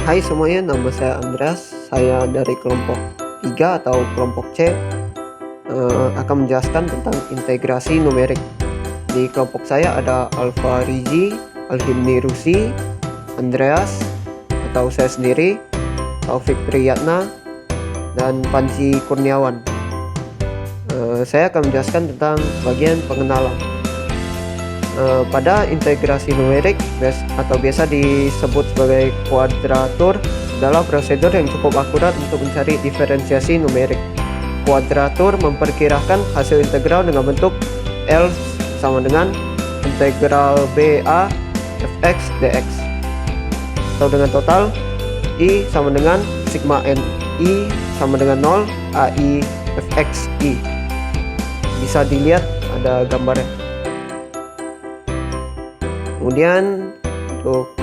Hai semuanya, nama saya Andreas. Saya dari kelompok 3 atau kelompok C, akan menjelaskan tentang integrasi numerik. Di kelompok saya ada Alfa Rizi, Alhimni Rusi, Andreas atau saya sendiri, Taufik Priyatna, dan Panji Kurniawan. Saya akan menjelaskan tentang bagian pengenalan. Pada integrasi numerik atau biasa disebut sebagai kuadratur adalah prosedur yang cukup akurat untuk mencari diferensiasi numerik. Kuadratur memperkirakan hasil integral dengan bentuk L sama dengan integral BA fx dx, atau dengan total I sama dengan sigma n I sama dengan 0 AI fx I. Bisa dilihat ada gambarnya. Kemudian untuk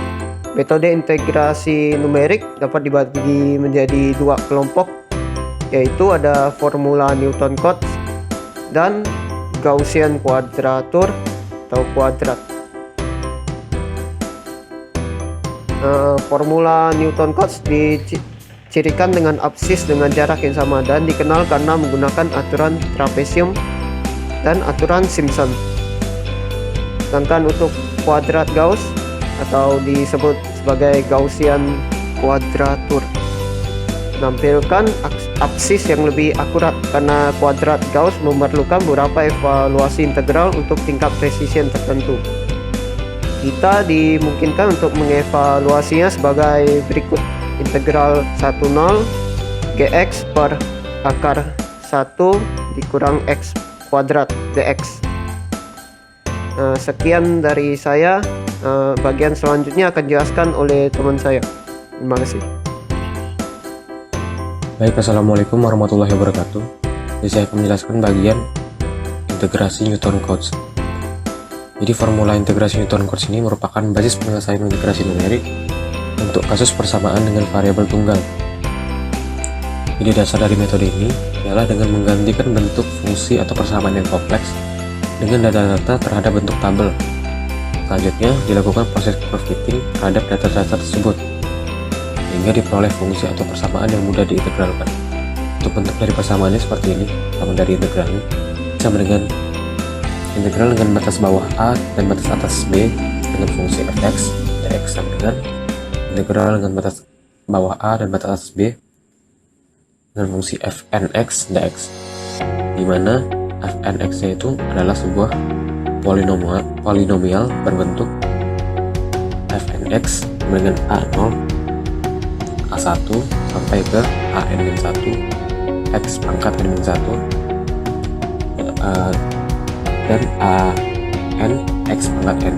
metode integrasi numerik dapat dibagi menjadi dua kelompok, yaitu ada formula Newton-Cotes dan Gaussian kuadratur atau kuadrat. Formula Newton-Cotes dicirikan dengan absis dengan jarak yang sama dan dikenal karena menggunakan aturan trapesium dan aturan Simpson. Sedangkan untuk kuadrat Gauss atau disebut sebagai Gaussian kuadratur menampilkan absis yang lebih akurat karena kuadrat Gauss memerlukan beberapa evaluasi integral untuk tingkat presisi tertentu. Kita dimungkinkan untuk mengevaluasinya sebagai berikut: integral 10 gx per akar 1 dikurang x kuadrat dx. Sekian dari saya. Bagian selanjutnya akan dijelaskan oleh teman saya. Terima kasih. Baik, assalamualaikum warahmatullahi wabarakatuh. Jadi saya akan menjelaskan bagian integrasi Newton-Cotes. Jadi formula integrasi Newton-Cotes ini merupakan basis penyelesaian integrasi numerik untuk kasus persamaan dengan variabel tunggal. Jadi dasar dari metode ini ialah dengan menggantikan bentuk fungsi atau persamaan yang kompleks dengan data-data terhadap bentuk tabel. Selanjutnya dilakukan proses curve fitting terhadap data-data tersebut hingga diperoleh fungsi atau persamaan yang mudah diintegralkan. Untuk bentuk dari persamaannya seperti ini, sama dari integralnya sama dengan integral dengan batas bawah A dan batas atas B dengan fungsi fx dx sama dengan integral dengan batas bawah A dan batas atas B dengan fungsi fnx dx, di mana fnx itu adalah sebuah polinomial berbentuk fnx dengan a0 a1 sampai ke an-1 x pangkat n-1 dan an x pangkat n.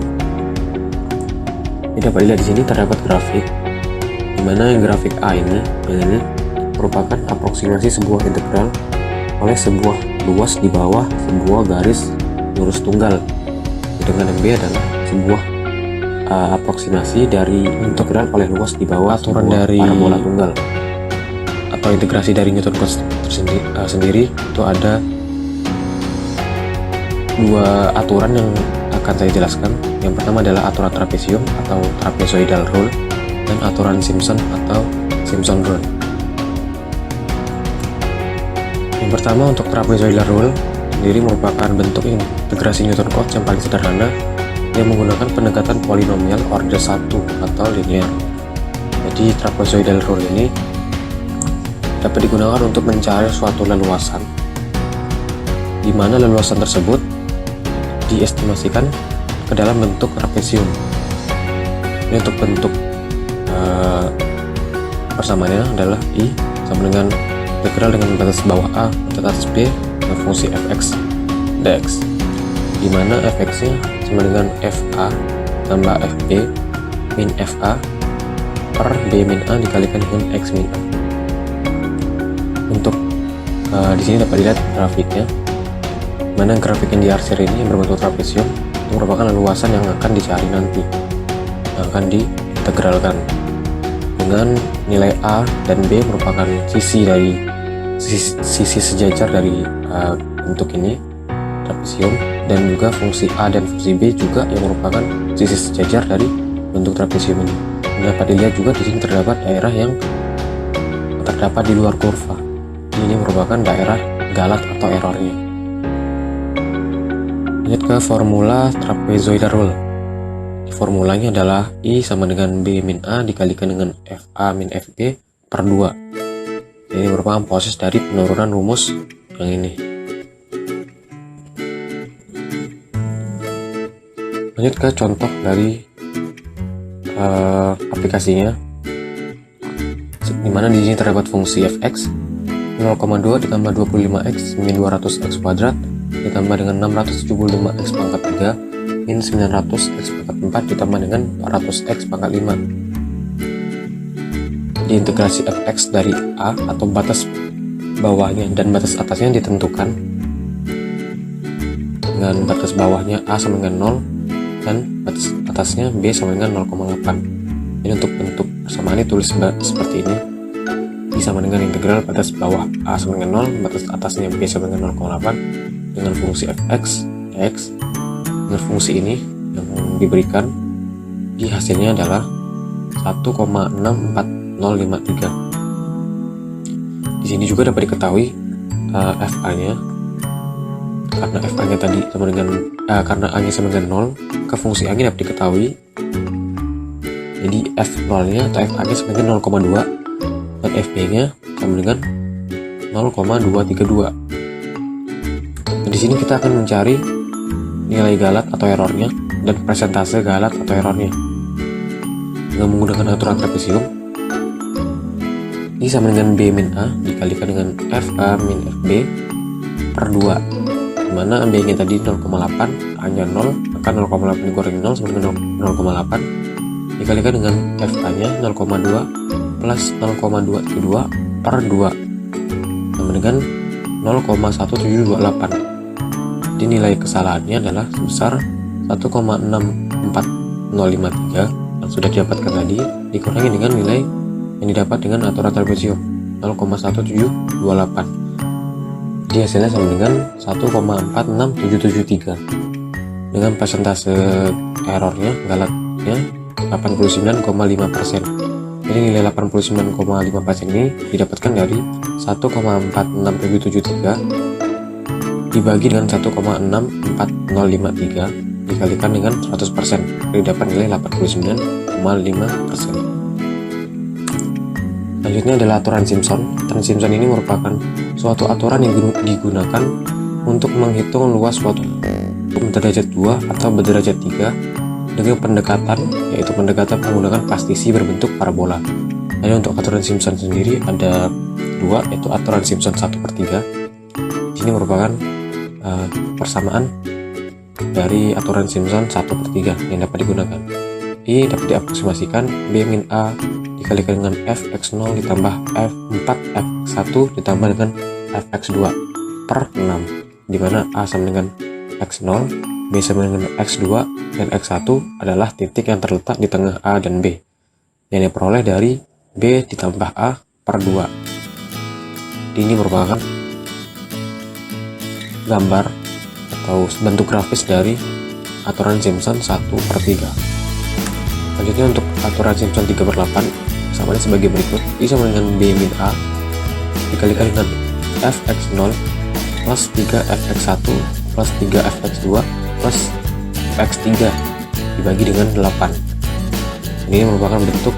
Jadi dapat dilihat di sini terdapat grafik, di mana yang grafik A ini merupakan aproksimasi sebuah integral oleh sebuah luas di bawah sebuah garis lurus tunggal. Dengan yang B adalah sebuah aproksimasi dari integral oleh luas di bawah aturan dari parabola tunggal. Atau integrasi dari Newton-Cotes sendiri itu ada dua aturan yang akan saya jelaskan. Yang pertama adalah aturan trapesium atau trapezoidal rule dan aturan Simpson atau Simpson rule. Yang pertama, untuk trapezoidal rule sendiri merupakan bentuk integrasi Newton-Cotes yang paling sederhana yang menggunakan pendekatan polinomial order 1 atau linear. Jadi trapezoidal rule ini dapat digunakan untuk mencari suatu leluasan di mana leluasan tersebut diestimasikan ke dalam bentuk trapesium. Ini untuk bentuk persamaannya adalah I sama dengan integral dengan batas bawah A dan atas B dengan fungsi fx dx, di mana fx nya sama dengan fa tambah fb min fa per b min a dikalikan dengan x min a. Untuk di sini dapat dilihat grafiknya, mana grafik yang diarsir ini yang berbentuk trapesium itu merupakan leluasan yang akan dicari nanti, yang akan diintegralkan, dengan nilai a dan b merupakan sisi sejajar dari bentuk ini trapesium, dan juga fungsi a dan fungsi b juga yang merupakan sisi sejajar dari bentuk trapesium ini. dapat dilihat juga di sini terdapat daerah yang terdapat di luar kurva. Ini merupakan daerah galat atau errornya. Lanjut ke formula trapezoidal rule. Formulanya adalah I sama dengan B min A dikalikan dengan FA min FB per 2. Ini merupakan proses dari penurunan rumus yang ini. Lanjut ke contoh dari aplikasinya, dimana di sini terdapat fungsi fx 0,2 ditambah 25x min 200x kuadrat ditambah dengan 675x pangkat 3 min 900x pangkat 4 ditambah dengan 400x pangkat 5. Diintegrasi fx dari a atau batas bawahnya dan batas atasnya ditentukan dengan batas bawahnya a sama dengan 0 dan batas atasnya b sama dengan 0,8. Jadi untuk bentuk persamaan ditulis seperti ini. I sama dengan integral batas bawah a sama dengan 0, batas atasnya b sama dengan 0,8 dengan fungsi fx x dengan fungsi ini yang diberikan. Di hasilnya adalah 1,64053. Di sini juga dapat diketahui fa-nya, karena fa-nya tadi sama dengan karena a-nya sama dengan 0, ke fungsi a-nya dapat diketahui. Jadi f0-nya atau fa-nya sama dengan 0,2 dan fb-nya sama dengan 0,232. Nah, di sini kita akan mencari nilai galat atau errornya dan persentase galat atau errornya dengan menggunakan aturan trapesium. Ini sama dengan b min a dikalikan dengan fa min fb per 2, dimana b-nya tadi 0,8, a-nya 0, maka 0,8 dikurangi 0 sama dengan 0,8 dikalikan dengan fa-nya 0,2 plus 0,232 per 2 sama dengan 0,1728. Jadi nilai kesalahannya adalah sebesar 1,64053 yang sudah didapatkan tadi dikurangi dengan nilai yang didapat dengan aturan trapesium 0,1728. Jadi hasilnya sama dengan 1,46773 dengan persentase errornya galatnya 89,5%. Jadi nilai 89,5% ini didapatkan dari 1,46773 dibagi dengan 1,64053 dikalikan dengan 100%, didapat nilai 89,5%. Selanjutnya adalah aturan Simpson. Aturan Simpson ini merupakan suatu aturan yang digunakan untuk menghitung luas suatu berderajat 2 atau berderajat 3 dengan pendekatan, yaitu pendekatan menggunakan pastisi berbentuk parabola. Jadi untuk aturan Simpson sendiri ada dua, yaitu aturan Simpson 1/3. Ini merupakan persamaan dari aturan Simpson 1/3 yang dapat digunakan. I dapat diaplikasikan b min a dikalikan dengan fx0 ditambah f4 fx1 ditambah dengan fx2 per 6, dimana a sama dengan x0, b sama dengan x2, dan x1 adalah titik yang terletak di tengah a dan b yang diperoleh dari b ditambah a per 2. Ini merupakan gambar atau bentuk grafis dari aturan Simpson 1/3. Selanjutnya untuk aturan Simpson 3/8 samanya sebagai berikut. I sama dengan b min a dikalikan dengan fx0 plus 3fx1 plus 3fx2 plus fx3 dibagi dengan 8. Ini merupakan bentuk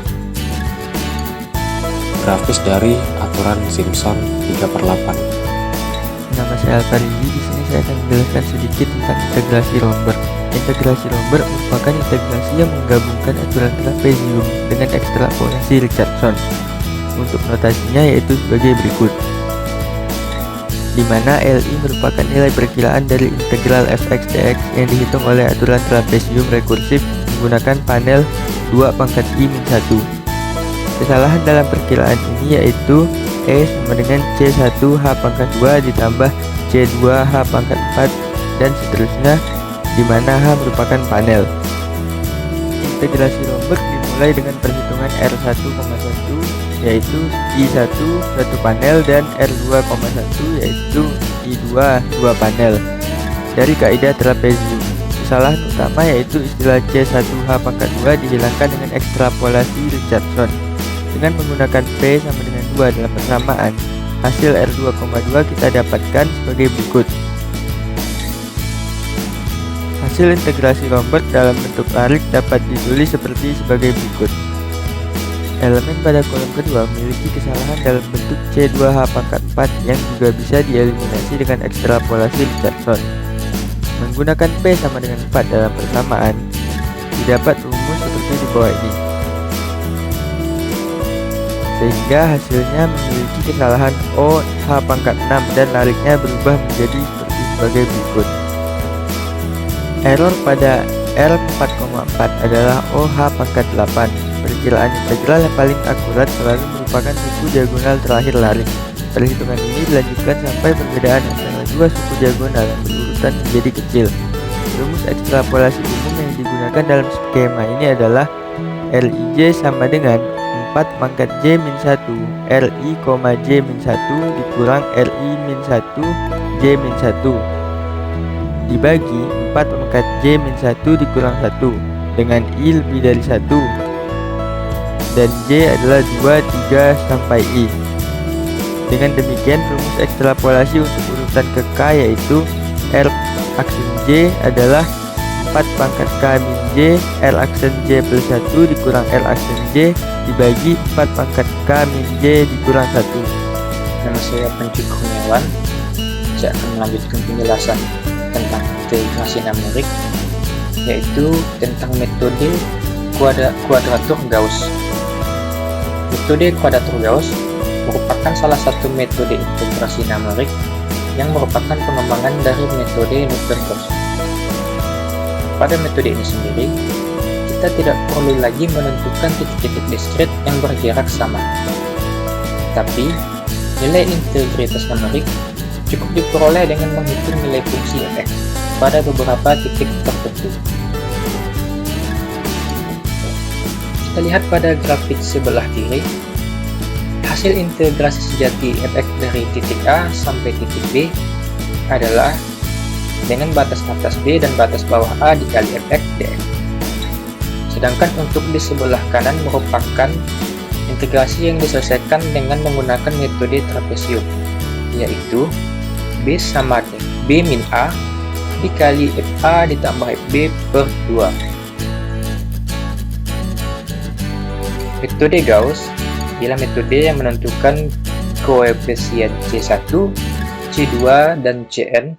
grafis dari aturan Simpson 3/8. Nama saya Alfaridi. Di sini saya akan menjelaskan sedikit tentang integrasi Romberg. Integrasi Romberg merupakan integrasi yang menggabungkan aturan trapesium dengan ekstrapolasi Richardson. Untuk notasinya yaitu sebagai berikut, di mana Li merupakan nilai perkiraan dari integral fx dx yang dihitung oleh aturan trapesium rekursif menggunakan panel 2 pangkat i-1. Kesalahan dalam perkiraan ini yaitu E sama dengan C1H pangkat 2 ditambah C2H pangkat 4 dan seterusnya, di mana H merupakan panel. Integrasi Romberg dimulai dengan perhitungan R1,1 yaitu I1 1 panel dan R2,1 yaitu I2 2 panel dari kaidah trapesium. kesalahan utama yaitu istilah C1H pangkat 2 dihilangkan dengan ekstrapolasi Richardson. Dengan menggunakan P sama dengan 2 dalam persamaan, hasil R2,2 kita dapatkan sebagai berikut. Hasil integrasi Lombard dalam bentuk larik dapat ditulis sebagai berikut. Elemen pada kolom kedua memiliki kesalahan dalam bentuk C2H pangkat 4 yang juga bisa dieliminasi dengan ekstrapolasi Richardson. Menggunakan P sama dengan 4 dalam persamaan, didapat rumus seperti di bawah ini. Sehingga hasilnya memiliki kesalahan OH pangkat 6 dan lariknya berubah menjadi sebagai berikut. Error pada R4,4 adalah OH pangkat 8. Perkiraan integral yang paling akurat selalu merupakan suku diagonal terakhir larik. Perhitungan ini dilanjutkan sampai perbedaan antara dua suku diagonal yang berurutan menjadi kecil. Rumus ekstrapolasi umum yang digunakan dalam skema ini adalah Lij sama dengan 4 pangkat J min 1 Li, J min 1 dikurang Li min 1 J min 1 dibagi 4 pangkat J min 1 dikurang 1 dengan I lebih dari 1 dan J adalah 2, 3, sampai I. Dengan demikian rumus ekstrapolasi untuk urutan ke K yaitu R aksen J adalah 4 pangkat K min J R aksen J plus 1 dikurang R aksen J dibagi 4 pangkat K min J dikurang 1. Nama saya Panji Kurniawan. Saya akan melanjutkan penjelasan tentang integrasi numerik, yaitu tentang metode kuadratur Gauss. Metode kuadratur Gauss merupakan salah satu metode integrasi numerik yang merupakan pengembangan dari metode Newton-Cotes. Pada metode ini sendiri, kita tidak perlu lagi menentukan titik-titik diskrit yang berjarak sama. Tapi, nilai integritas numerik cukup diperoleh dengan menghitung nilai fungsi f(x) pada beberapa titik tertentu. Kita lihat pada grafik sebelah kiri, hasil integrasi sejati f(x) dari titik A sampai titik B adalah dengan batas atas B dan batas bawah A dikali f(x) dx. Sedangkan untuk di sebelah kanan merupakan integrasi yang diselesaikan dengan menggunakan metode trapesium, yaitu B sama dengan B min A dikali FA ditambah FB per 2. Metode Gauss ialah metode yang menentukan koefisien C1, C2, dan Cn,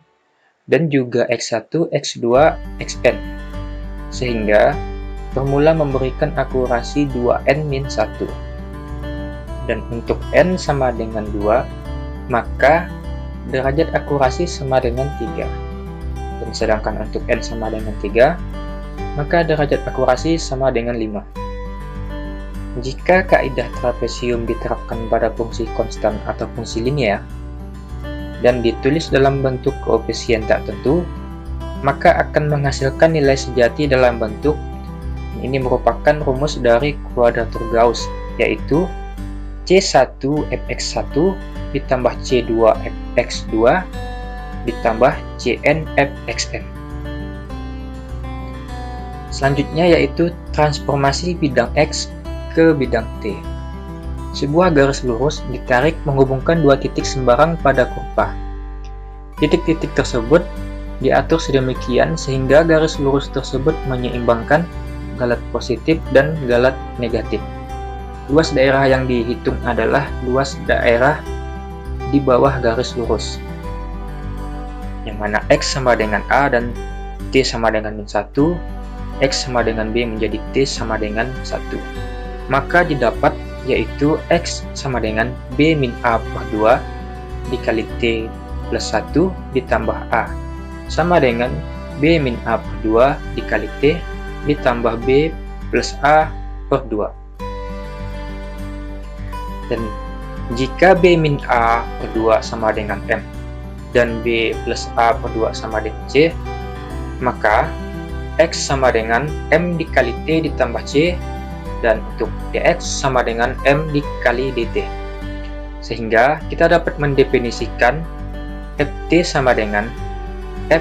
dan juga X1, X2, Xn, sehingga formula memberikan akurasi 2n-1. Dan untuk n sama dengan 2, maka derajat akurasi sama dengan 3. Dan sedangkan untuk n sama dengan 3, maka derajat akurasi sama dengan 5. Jika kaidah trapesium diterapkan pada fungsi konstan atau fungsi linear, dan ditulis dalam bentuk koefisien tak tentu, maka akan menghasilkan nilai sejati dalam bentuk, ini merupakan rumus dari kuadratur Gauss, yaitu C1 fx1 ditambah C2 fx2 ditambah Cn fxn. Selanjutnya yaitu transformasi bidang X ke bidang T. Sebuah garis lurus ditarik menghubungkan dua titik sembarang pada kurva. Titik-titik tersebut diatur sedemikian sehingga garis lurus tersebut menyeimbangkan galat positif dan galat negatif. Luas daerah yang dihitung adalah luas daerah di bawah garis lurus, yang mana X sama dengan A dan T sama dengan min 1, X sama dengan B menjadi T sama dengan 1. Maka didapat yaitu X sama dengan B min A per 2 dikali T plus 1 ditambah A sama dengan B min A per 2 dikali T ditambah B plus A per 2. Dan jika B min A per 2 sama dengan M dan B plus A per 2 sama dengan C, maka X sama dengan M dikali T ditambah C, dan untuk dx sama dengan M dikali dt. Sehingga kita dapat mendefinisikan ft sama dengan f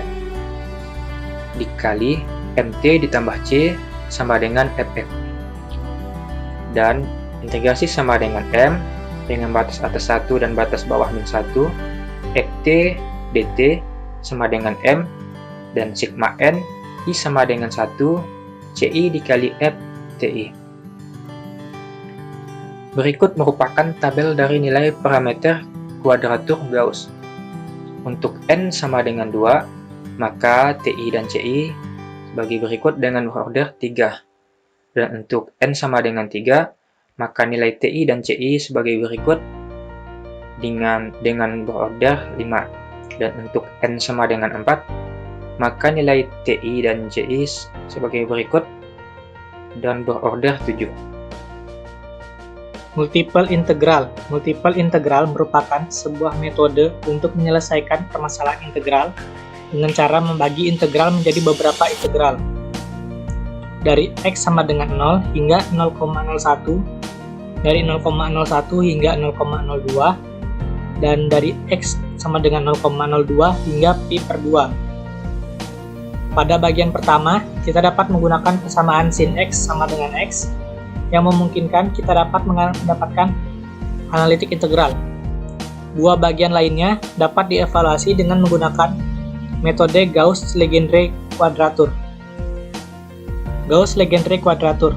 dikali MT ditambah C sama dengan FF. Dan integrasi sama dengan M dengan batas atas 1 dan batas bawah min 1, FT dt sama dengan M, dan sigma N I sama dengan 1 CI dikali F TI. Berikut merupakan tabel dari nilai parameter kuadratur Gauss. Untuk N sama dengan 2, maka TI dan CI sebagai berikut dengan berorder 3. Dan untuk N sama dengan 3, maka nilai TI dan CI sebagai berikut dengan berorder 5. Dan untuk N sama dengan 4, maka nilai TI dan CI sebagai berikut dan berorder 7. Multiple integral. Multiple integral merupakan sebuah metode untuk menyelesaikan permasalahan integral dengan cara membagi integral menjadi beberapa integral. Dari x sama dengan 0 hingga 0,01, dari 0,01 hingga 0,02, dan dari x sama dengan 0,02 hingga pi per 2. Pada bagian pertama, kita dapat menggunakan persamaan sin x sama dengan x, yang memungkinkan kita dapat mendapatkan analitik integral. Dua bagian lainnya dapat dievaluasi dengan menggunakan metode Gauss-Legendre kuadratur. Gauss-Legendre kuadratur.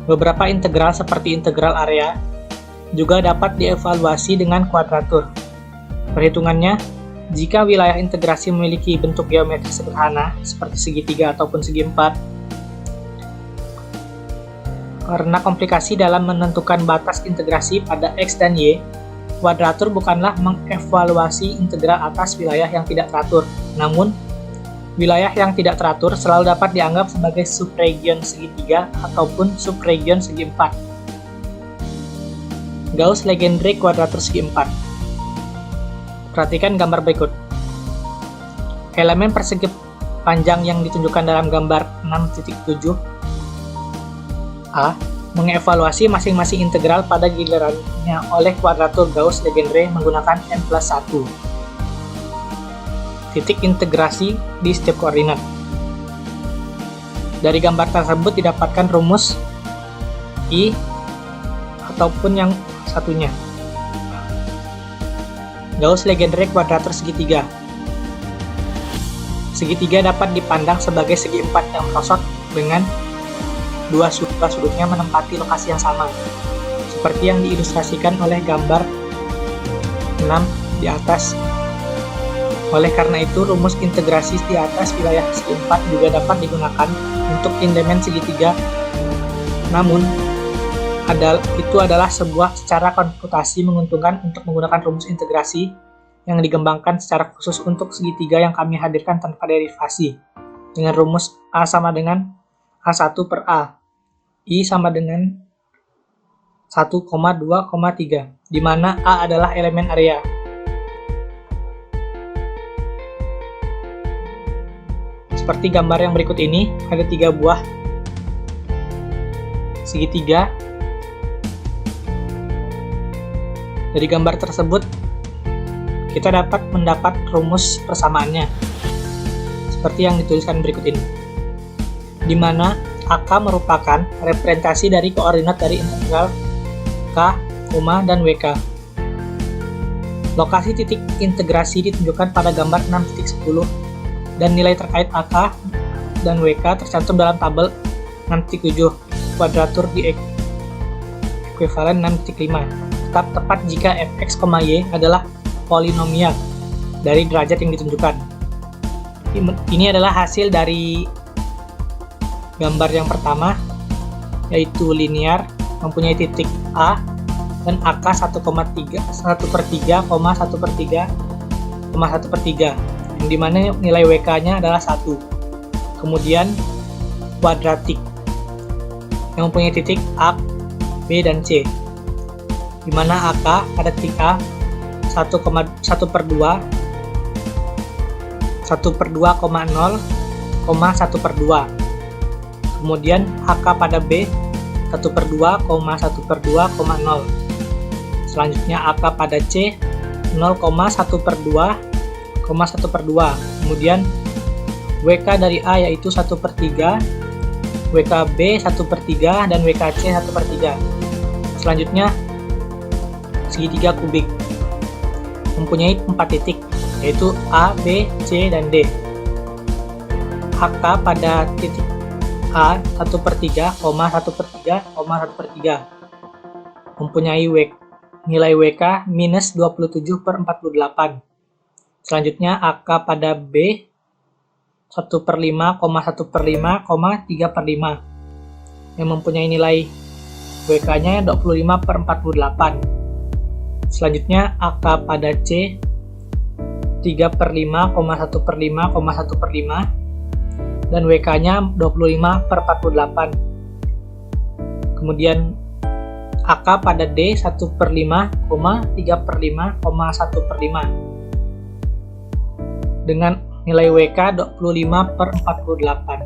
Beberapa integral seperti integral area juga dapat dievaluasi dengan kuadratur. Perhitungannya, jika wilayah integrasi memiliki bentuk geometri sederhana seperti segitiga ataupun segi empat, karena komplikasi dalam menentukan batas integrasi pada x dan y, kuadratur bukanlah mengevaluasi integral atas wilayah yang tidak teratur. Namun, wilayah yang tidak teratur selalu dapat dianggap sebagai subregion segitiga ataupun subregion segi empat. Gauss-Legendre kuadratur segi empat. Perhatikan gambar berikut. Elemen persegi panjang yang ditunjukkan dalam gambar 6.7 A mengevaluasi masing-masing integral pada gilirannya oleh kuadratur Gauss-Legendre menggunakan n+1 titik integrasi di setiap koordinat. Dari gambar tersebut didapatkan rumus I ataupun yang satunya. Gauss-Legendre kuadratur segitiga. Segitiga dapat dipandang sebagai segi empat yang merosot dengan dua sudutnya menempati lokasi yang sama, seperti yang diilustrasikan oleh gambar 6 di atas. Oleh karena itu, rumus integrasi di atas wilayah segi empat juga dapat digunakan untuk elemen segitiga. Namun, itu adalah sebuah cara komputasi menguntungkan untuk menggunakan rumus integrasi yang dikembangkan secara khusus untuk segitiga yang kami hadirkan tanpa derivasi, dengan rumus A sama dengan A1 per A, I sama dengan 1,2,3, di mana A adalah elemen area. Seperti gambar yang berikut ini, ada 3 buah segitiga. Dari gambar tersebut, kita dapat mendapat rumus persamaannya, seperti yang dituliskan berikut ini, di mana AK merupakan representasi dari koordinat dari integral K, dan WK. Lokasi titik integrasi ditunjukkan pada gambar 6.10 dan nilai terkait AK dan WK tercantum dalam tabel 6.7 kuadratur di ekuivalen 6.5. Tetap tepat jika fx, y adalah polinomial dari derajat yang ditunjukkan. Ini adalah hasil dari gambar yang pertama, yaitu linear mempunyai titik A dan AK 1,3, 1/3, 1/3, yang dimana nilai WK-nya adalah 1. Kemudian kuadratik yang mempunyai titik A, B, dan C, dimana AK pada titik A 1/2, 1/2,0, 1/2. Kemudian AK pada B 1/2, 1/2,0. Selanjutnya AK pada C 0,1/2, 1/2. Kemudian WK dari A yaitu 1/3, WKB 1/3, dan WKC 1/3. Selanjutnya, segitiga kubik mempunyai 4 titik, yaitu A, B, C, dan D. AK pada titik A 1/3, 1/3, 1/3 mempunyai nilai WK minus 27/48. Selanjutnya, AK pada B 1/5, 1/5, 3/5 yang mempunyai nilai WK-nya 25/48. Selanjutnya, AK pada C 3/5, 1/5, 1/5 dan WK-nya 25/48. Kemudian AK pada D 1/5, 3/5, 1/5 dengan nilai WK 25/48.